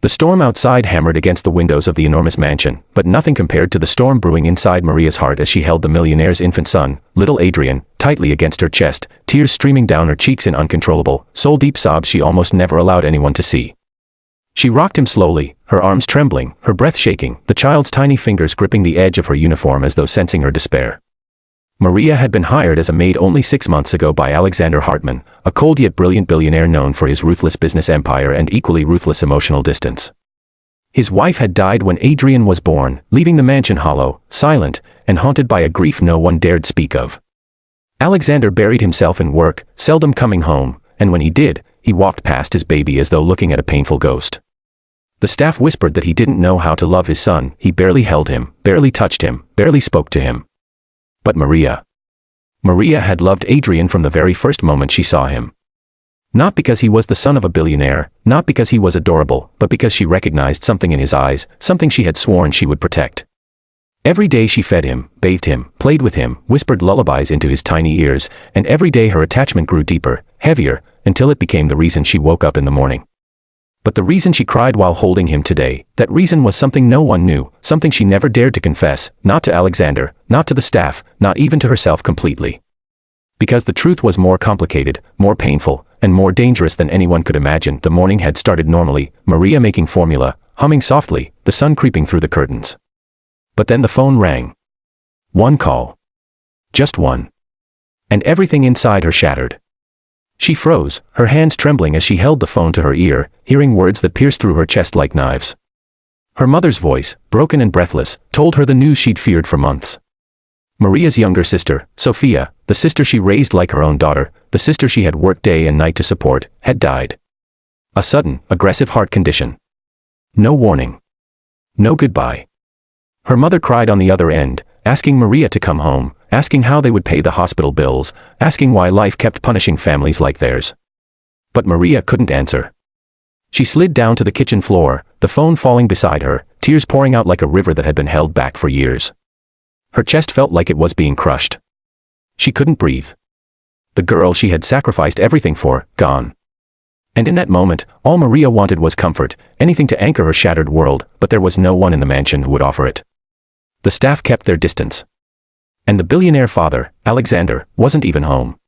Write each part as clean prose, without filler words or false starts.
The storm outside hammered against the windows of the enormous mansion, but nothing compared to the storm brewing inside Maria's heart as she held the millionaire's infant son, little Adrian, tightly against her chest, tears streaming down her cheeks in uncontrollable, soul-deep sobs she almost never allowed anyone to see. She rocked him slowly, her arms trembling, her breath shaking, the child's tiny fingers gripping the edge of her uniform as though sensing her despair. Maria had been hired as a maid only 6 months ago by Alexander Hartman, a cold yet brilliant billionaire known for his ruthless business empire and equally ruthless emotional distance. His wife had died when Adrian was born, leaving the mansion hollow, silent, and haunted by a grief no one dared speak of. Alexander buried himself in work, seldom coming home, and when he did, he walked past his baby as though looking at a painful ghost. The staff whispered that he didn't know how to love his son, he barely held him, barely touched him, barely spoke to him. But Maria had loved Adrian from the very first moment she saw him. Not because he was the son of a billionaire, not because he was adorable, but because she recognized something in his eyes, something she had sworn she would protect. Every day she fed him, bathed him, played with him, whispered lullabies into his tiny ears, and every day her attachment grew deeper, heavier, until it became the reason she woke up in the morning. But the reason she cried while holding him today, that reason was something no one knew, something she never dared to confess, not to Alexander, not to the staff, not even to herself completely. Because the truth was more complicated, more painful, and more dangerous than anyone could imagine. The morning had started normally, Maria making formula, humming softly, the sun creeping through the curtains. But then the phone rang. One call. Just one. And everything inside her shattered. She froze, her hands trembling as she held the phone to her ear, hearing words that pierced through her chest like knives. Her mother's voice, broken and breathless, told her the news she'd feared for months. Maria's younger sister, Sophia, the sister she raised like her own daughter, the sister she had worked day and night to support, had died. A sudden, aggressive heart condition. No warning. No goodbye. Her mother cried on the other end, asking Maria to come home, asking how they would pay the hospital bills, asking why life kept punishing families like theirs. But Maria couldn't answer. She slid down to the kitchen floor, the phone falling beside her, tears pouring out like a river that had been held back for years. Her chest felt like it was being crushed. She couldn't breathe. The girl she had sacrificed everything for, gone. And in that moment, all Maria wanted was comfort, anything to anchor her shattered world, but there was no one in the mansion who would offer it. The staff kept their distance. And the billionaire father, Alexander, wasn't even home.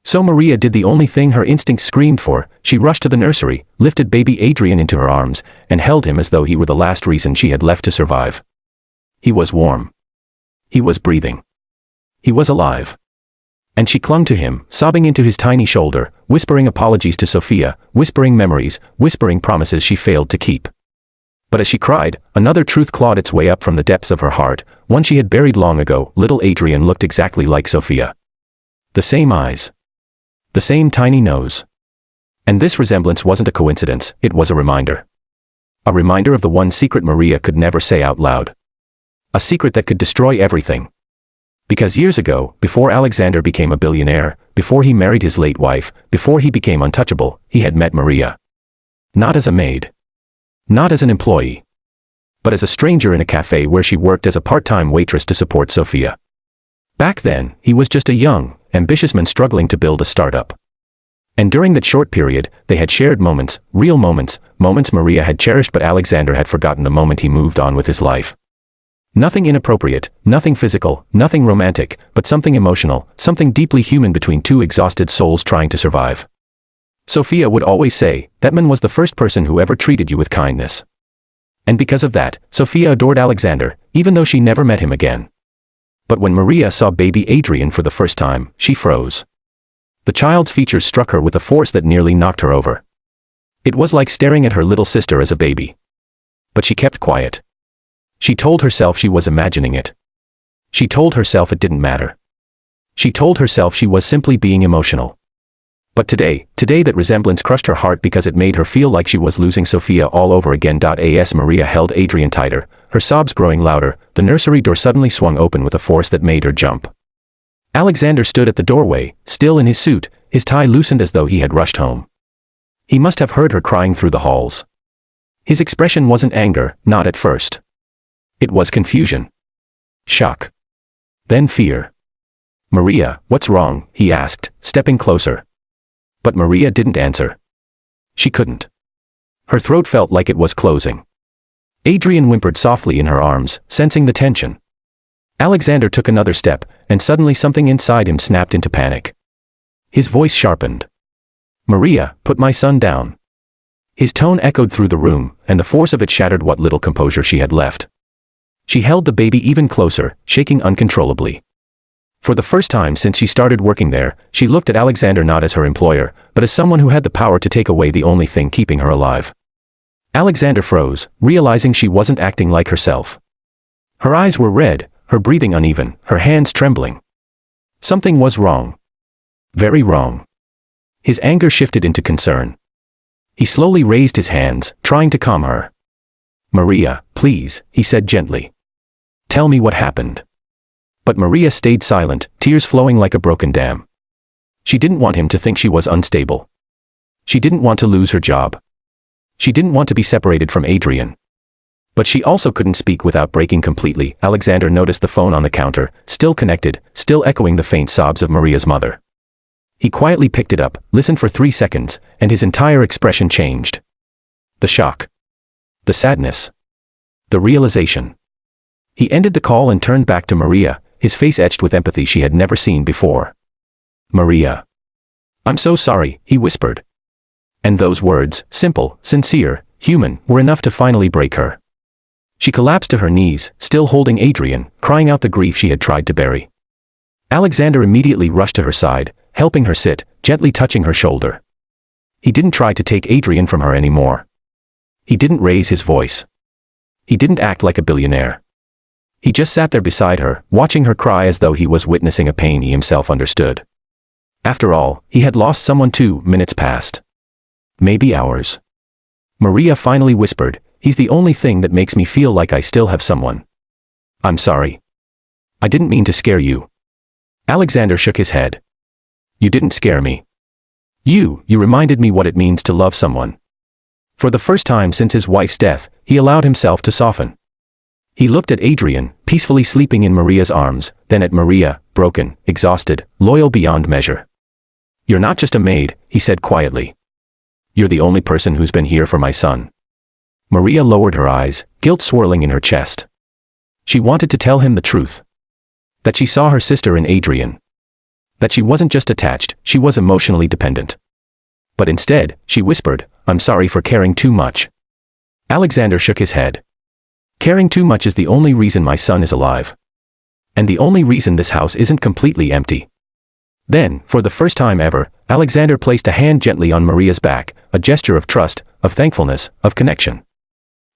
So Maria did the only thing her instincts screamed for. She rushed to the nursery, lifted baby Adrian into her arms, and held him as though he were the last reason she had left to survive. He was warm. He was breathing. He was alive. And she clung to him, sobbing into his tiny shoulder, whispering apologies to Sophia, whispering memories, whispering promises she failed to keep. But as she cried, another truth clawed its way up from the depths of her heart, one she had buried long ago. Little Adrian looked exactly like Sophia. The same eyes. The same tiny nose. And this resemblance wasn't a coincidence, it was a reminder. A reminder of the one secret Maria could never say out loud. A secret that could destroy everything. Because years ago, before Alexander became a billionaire, before he married his late wife, before he became untouchable, he had met Maria. Not as a maid. Not as an employee. But as a stranger in a cafe where she worked as a part-time waitress to support Sophia. Back then, he was just a young, ambitious man struggling to build a startup. And during that short period, they had shared moments, real moments, moments Maria had cherished, but Alexander had forgotten the moment he moved on with his life. Nothing inappropriate, nothing physical, nothing romantic, but something emotional, something deeply human between two exhausted souls trying to survive. Sophia would always say, that man was the first person who ever treated you with kindness. And because of that, Sophia adored Alexander, even though she never met him again. But when Maria saw baby Adrian for the first time, she froze. The child's features struck her with a force that nearly knocked her over. It was like staring at her little sister as a baby. But she kept quiet. She told herself she was imagining it. She told herself it didn't matter. She told herself she was simply being emotional. But today that resemblance crushed her heart because it made her feel like she was losing Sophia all over again. As Maria held Adrian tighter, her sobs growing louder, the nursery door suddenly swung open with a force that made her jump. Alexander stood at the doorway, still in his suit, his tie loosened as though he had rushed home. He must have heard her crying through the halls. His expression wasn't anger, not at first. It was confusion. Shock. Then fear. "Maria, what's wrong?" he asked, stepping closer. But Maria didn't answer. She couldn't. Her throat felt like it was closing. Adrian whimpered softly in her arms, sensing the tension. Alexander took another step, and suddenly something inside him snapped into panic. His voice sharpened. "Maria, put my son down." His tone echoed through the room, and the force of it shattered what little composure she had left. She held the baby even closer, shaking uncontrollably. For the first time since she started working there, she looked at Alexander not as her employer, but as someone who had the power to take away the only thing keeping her alive. Alexander froze, realizing she wasn't acting like herself. Her eyes were red, her breathing uneven, her hands trembling. Something was wrong. Very wrong. His anger shifted into concern. He slowly raised his hands, trying to calm her. "Maria, please," he said gently. "Tell me what happened." But Maria stayed silent, tears flowing like a broken dam. She didn't want him to think she was unstable. She didn't want to lose her job. She didn't want to be separated from Adrian. But she also couldn't speak without breaking completely. Alexander noticed the phone on the counter, still connected, still echoing the faint sobs of Maria's mother. He quietly picked it up, listened for 3 seconds, and his entire expression changed. The shock. The sadness. The realization. He ended the call and turned back to Maria, his face etched with empathy she had never seen before. "Maria. I'm so sorry," he whispered. And those words, simple, sincere, human, were enough to finally break her. She collapsed to her knees, still holding Adrian, crying out the grief she had tried to bury. Alexander immediately rushed to her side, helping her sit, gently touching her shoulder. He didn't try to take Adrian from her anymore. He didn't raise his voice. He didn't act like a billionaire. He just sat there beside her, watching her cry as though he was witnessing a pain he himself understood. After all, he had lost someone too. Minutes passed. Maybe hours. Maria finally whispered, "He's the only thing that makes me feel like I still have someone. I'm sorry. I didn't mean to scare you." Alexander shook his head. "You didn't scare me. You reminded me what it means to love someone." For the first time since his wife's death, he allowed himself to soften. He looked at Adrian, peacefully sleeping in Maria's arms, then at Maria, broken, exhausted, loyal beyond measure. "You're not just a maid," he said quietly. "You're the only person who's been here for my son." Maria lowered her eyes, guilt swirling in her chest. She wanted to tell him the truth. That she saw her sister in Adrian. That she wasn't just attached, she was emotionally dependent. But instead, she whispered, "I'm sorry for caring too much." Alexander shook his head. "Caring too much is the only reason my son is alive. And the only reason this house isn't completely empty." Then, for the first time ever, Alexander placed a hand gently on Maria's back, a gesture of trust, of thankfulness, of connection.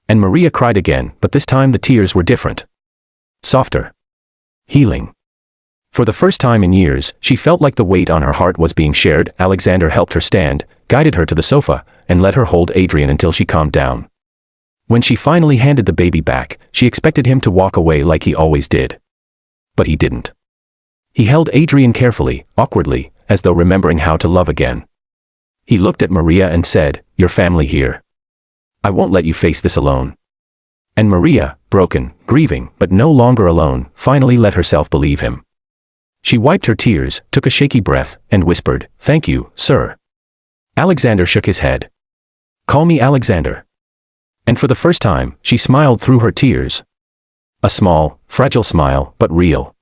And Maria cried again, but this time the tears were different. Softer. Healing. For the first time in years, she felt like the weight on her heart was being shared. Alexander helped her stand, guided her to the sofa, and let her hold Adrian until she calmed down. When she finally handed the baby back, she expected him to walk away like he always did. But he didn't. He held Adrian carefully, awkwardly, as though remembering how to love again. He looked at Maria and said, "Your family here. I won't let you face this alone." And Maria, broken, grieving, but no longer alone, finally let herself believe him. She wiped her tears, took a shaky breath, and whispered, "Thank you, sir." Alexander shook his head. "Call me Alexander." And for the first time, she smiled through her tears. A small, fragile smile, but real.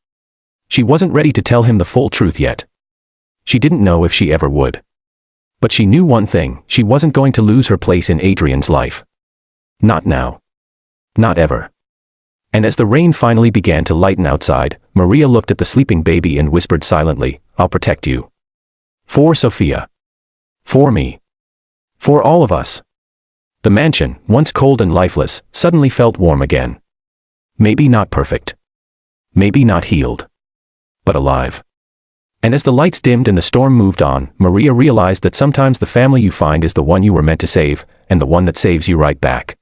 She wasn't ready to tell him the full truth yet. She didn't know if she ever would. But she knew one thing, she wasn't going to lose her place in Adrian's life. Not now. Not ever. And as the rain finally began to lighten outside, Maria looked at the sleeping baby and whispered silently, "I'll protect you. For Sophia. For me. For all of us." The mansion, once cold and lifeless, suddenly felt warm again. Maybe not perfect. Maybe not healed. But alive. And as the lights dimmed and the storm moved on, Maria realized that sometimes the family you find is the one you were meant to save, and the one that saves you right back.